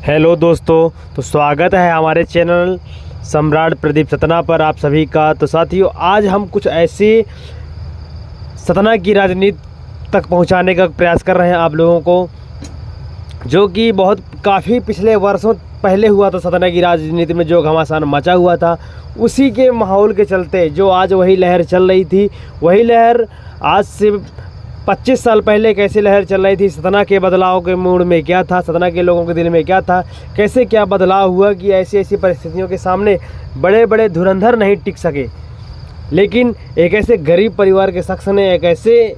Hello दोस्तों, तो स्वागत है हमारे चैनल सम्राट प्रदीप सतना पर आप सभी का। तो साथियों, आज हम कुछ ऐसी सतना की राजनीति तक पहुंचाने का प्रयास कर रहे हैं आप लोगों को, जो कि काफ़ी पिछले वर्षों पहले हुआ था। सतना की राजनीति में जो घमासान मचा हुआ था, उसी के माहौल के चलते जो आज वही लहर चल रही थी, वही लहर आज से 25 साल पहले कैसे लहर चल रही थी। सतना के बदलाव के मूड में क्या था, सतना के लोगों के दिल में क्या था, कैसे क्या बदलाव हुआ कि ऐसी ऐसी परिस्थितियों के सामने बड़े बड़े धुरंधर नहीं टिक सके, लेकिन एक ऐसे गरीब परिवार के शख्स ने एक ऐसे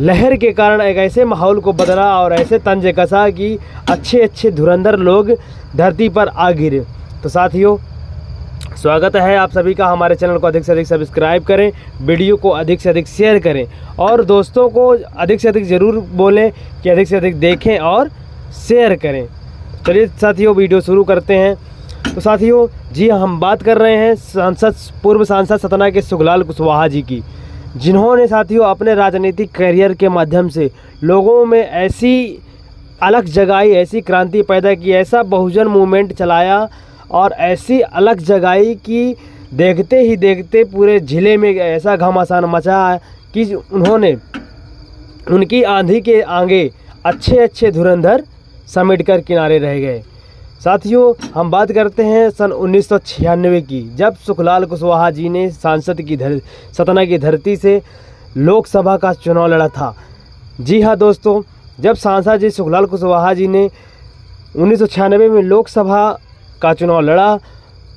लहर के कारण एक ऐसे माहौल को बदला और ऐसे तंज कसा कि अच्छे अच्छे धुरंधर लोग धरती पर आ गिरे। तो साथियों, स्वागत है आप सभी का। हमारे चैनल को अधिक से अधिक सब्सक्राइब करें, वीडियो को अधिक से अधिक शेयर करें और दोस्तों को अधिक से अधिक ज़रूर बोलें कि अधिक से अधिक देखें और शेयर करें। चलिए साथियों, वीडियो शुरू करते हैं। तो साथियों जी, हम बात कर रहे हैं पूर्व सांसद सतना के सुखलाल कुशवाहा जी की, जिन्होंने साथियों अपने राजनीतिक करियर के माध्यम से लोगों में ऐसी अलग जगाई, ऐसी क्रांति पैदा की, ऐसा बहुजन मूवमेंट चलाया और ऐसी अलग जगाई कि देखते ही देखते पूरे ज़िले में ऐसा घमासान मचा कि उन्होंने उनकी आंधी के आगे अच्छे अच्छे धुरंधर समेट कर किनारे रह गए। साथियों, हम बात करते हैं सन 1996 की, जब सुखलाल कुशवाहा जी ने सतना की धरती से लोकसभा का चुनाव लड़ा था। जी हाँ दोस्तों, जब सांसद जी सुखलाल कुशवाहा जी ने 1996 में लोकसभा का चुनाव लड़ा,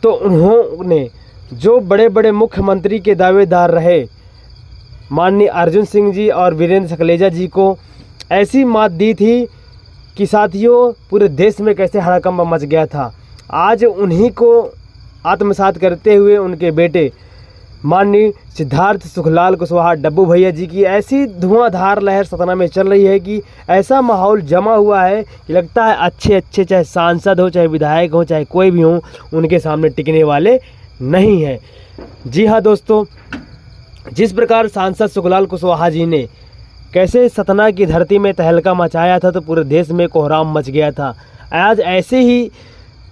तो उन्होंने जो बड़े बड़े मुख्यमंत्री के दावेदार रहे, माननीय अर्जुन सिंह जी और वीरेंद्र सकलेजा जी को ऐसी मात दी थी कि साथियों पूरे देश में कैसे हड़कंप मच गया था। आज उन्हीं को आत्मसात करते हुए उनके बेटे माननीय सिद्धार्थ सुखलाल कुशवाहा डब्बू भैया जी की ऐसी धुआंधार लहर सतना में चल रही है कि ऐसा माहौल जमा हुआ है कि लगता है अच्छे अच्छे चाहे सांसद हो, चाहे विधायक हो, चाहे कोई भी हो, उनके सामने टिकने वाले नहीं हैं। जी हाँ दोस्तों, जिस प्रकार सांसद सुखलाल कुशवाहा जी ने कैसे सतना की धरती में तहलका मचाया था, तो पूरे देश में कोहराम मच गया था। आज ऐसे ही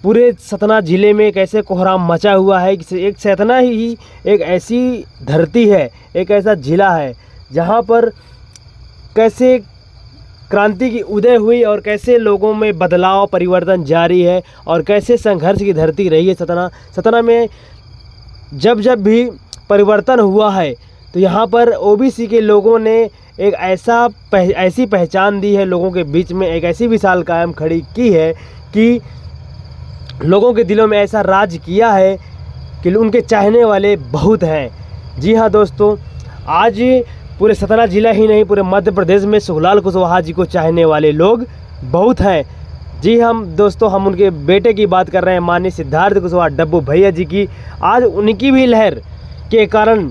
पूरे सतना ज़िले में कैसे कोहराम मचा हुआ है कि एक सतना ही एक ऐसी धरती है, एक ऐसा ज़िला है जहां पर कैसे क्रांति की उदय हुई और कैसे लोगों में बदलाव परिवर्तन जारी है और कैसे संघर्ष की धरती रही है सतना में। जब जब भी परिवर्तन हुआ है, तो यहाँ पर ओबीसी के लोगों ने एक ऐसी पहचान दी है लोगों के बीच में, एक ऐसी मिसाल कायम खड़ी की है कि लोगों के दिलों में ऐसा राज किया है कि उनके चाहने वाले बहुत हैं। जी हाँ दोस्तों, आज पूरे सतना ज़िला ही नहीं, पूरे मध्य प्रदेश में सुखलाल कुशवाहा जी को चाहने वाले लोग बहुत हैं। जी हम दोस्तों, हम उनके बेटे की बात कर रहे हैं, माननीय सिद्धार्थ कुशवाहा डब्बू भैया जी की। आज उनकी भी लहर के कारण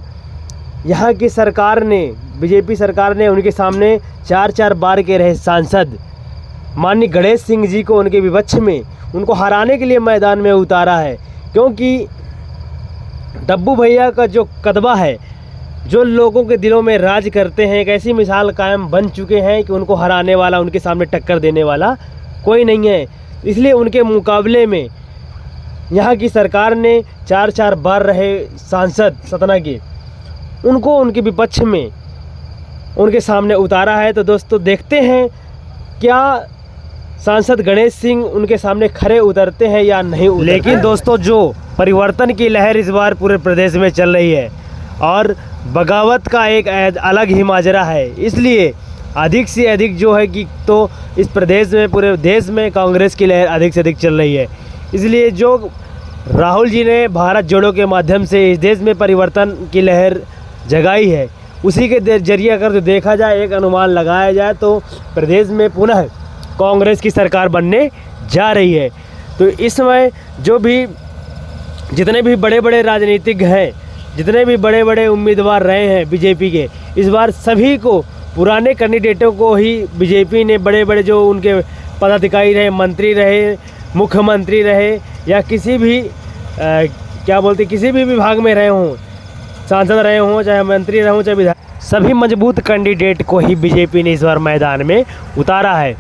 यहाँ की सरकार ने, बीजेपी सरकार ने उनके सामने 4 बार के रहे सांसद माननीय गणेश सिंह जी को उनके विपक्ष में उनको हराने के लिए मैदान में उतारा है, क्योंकि डब्बू भैया का जो कदवा है, जो लोगों के दिलों में राज करते हैं, एक ऐसी मिसाल कायम बन चुके हैं कि उनको हराने वाला, उनके सामने टक्कर देने वाला कोई नहीं है। इसलिए उनके मुकाबले में यहाँ की सरकार ने 4 बार रहे सांसद सतना के, उनको उनके विपक्ष में उनके सामने उतारा है। तो दोस्तों देखते हैं क्या सांसद गणेश सिंह उनके सामने खरे उतरते हैं या नहीं उतरते। लेकिन दोस्तों, जो परिवर्तन की लहर इस बार पूरे प्रदेश में चल रही है और बगावत का एक अलग ही माजरा है, इसलिए अधिक से अधिक जो है कि तो इस प्रदेश में, पूरे देश में कांग्रेस की लहर अधिक से अधिक चल रही है। इसलिए जो राहुल जी ने भारत जोड़ो के माध्यम से इस देश में परिवर्तन की लहर जगाई है, उसी के जरिए अगर जो देखा जाए, एक अनुमान लगाया जाए, तो प्रदेश में पुनः कांग्रेस की सरकार बनने जा रही है। तो इस समय जितने भी बड़े बड़े राजनीतिज्ञ हैं, जितने भी बड़े बड़े उम्मीदवार रहे हैं बीजेपी के, इस बार सभी को, पुराने कैंडिडेटों को ही बीजेपी ने, बड़े बड़े जो उनके पदाधिकारी रहे, मंत्री रहे, मुख्यमंत्री रहे या किसी भी किसी भी विभाग में रहे हों, सांसद रहे हों, चाहे मंत्री रहे हों, चाहे विधायक, सभी मजबूत कैंडिडेट को ही बीजेपी ने इस बार मैदान में उतारा है।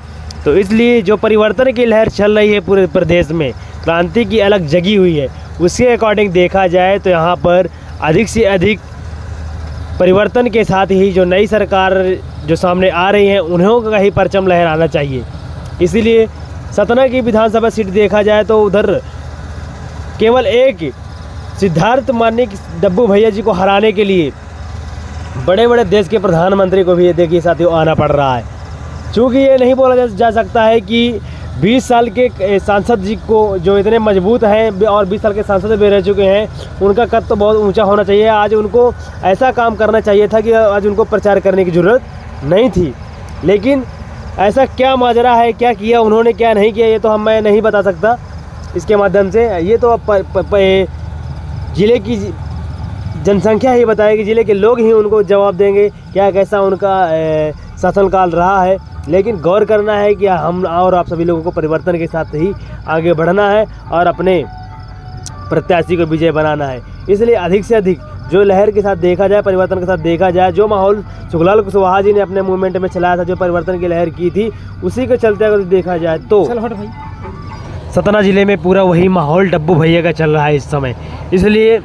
तो इसलिए जो परिवर्तन की लहर चल रही है पूरे प्रदेश में, क्रांति की अलग जगी हुई है, उसके अकॉर्डिंग देखा जाए तो यहाँ पर अधिक से अधिक परिवर्तन के साथ ही जो नई सरकार जो सामने आ रही है उन्हों का ही परचम लहराना चाहिए। इसीलिए सतना की विधानसभा सीट देखा जाए तो उधर केवल एक सिद्धार्थ मानिक डब्बू भैया जी को हराने के लिए बड़े बड़े देश के प्रधानमंत्री को भी देखिए साथियों आना पड़ रहा है। चूँकि ये नहीं बोला जा सकता है कि 20 साल के सांसद जी को जो इतने मजबूत हैं और 20 साल के सांसद भी रह चुके हैं, उनका कद तो बहुत ऊंचा होना चाहिए। आज उनको ऐसा काम करना चाहिए था कि आज उनको प्रचार करने की ज़रूरत नहीं थी। लेकिन ऐसा क्या माजरा है, क्या किया उन्होंने, क्या नहीं किया, ये तो मैं नहीं बता सकता इसके माध्यम से। ये तो ज़िले की जनसंख्या ही बताएगी, ज़िले के लोग ही उनको जवाब देंगे क्या कैसा उनका शासनकाल रहा है। लेकिन गौर करना है कि हम और आप सभी लोगों को परिवर्तन के साथ ही आगे बढ़ना है और अपने प्रत्याशी को विजय बनाना है। इसलिए अधिक से अधिक जो लहर के साथ देखा जाए, परिवर्तन के साथ देखा जाए, जो माहौल सुखलाल कुशवाहा जी ने अपने मूवमेंट में चलाया था, जो परिवर्तन की लहर की थी, उसी के चलते अगर देखा जाए तो सतना ज़िले में पूरा वही माहौल डब्बू भैया का चल रहा है इस समय। इसलिए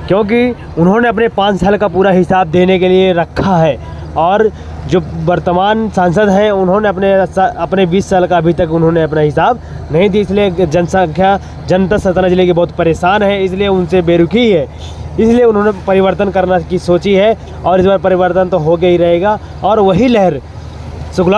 क्योंकि उन्होंने अपने 5 साल का पूरा हिसाब देने के लिए रखा है और जो वर्तमान सांसद हैं उन्होंने अपने 20 साल का अभी तक उन्होंने अपना हिसाब नहीं दी। इसलिए जनता सतना ज़िले की बहुत परेशान है, इसलिए उनसे बेरुखी है। इसलिए उन्होंने परिवर्तन करना की सोची है और इस बार परिवर्तन तो हो गया ही रहेगा और वही लहर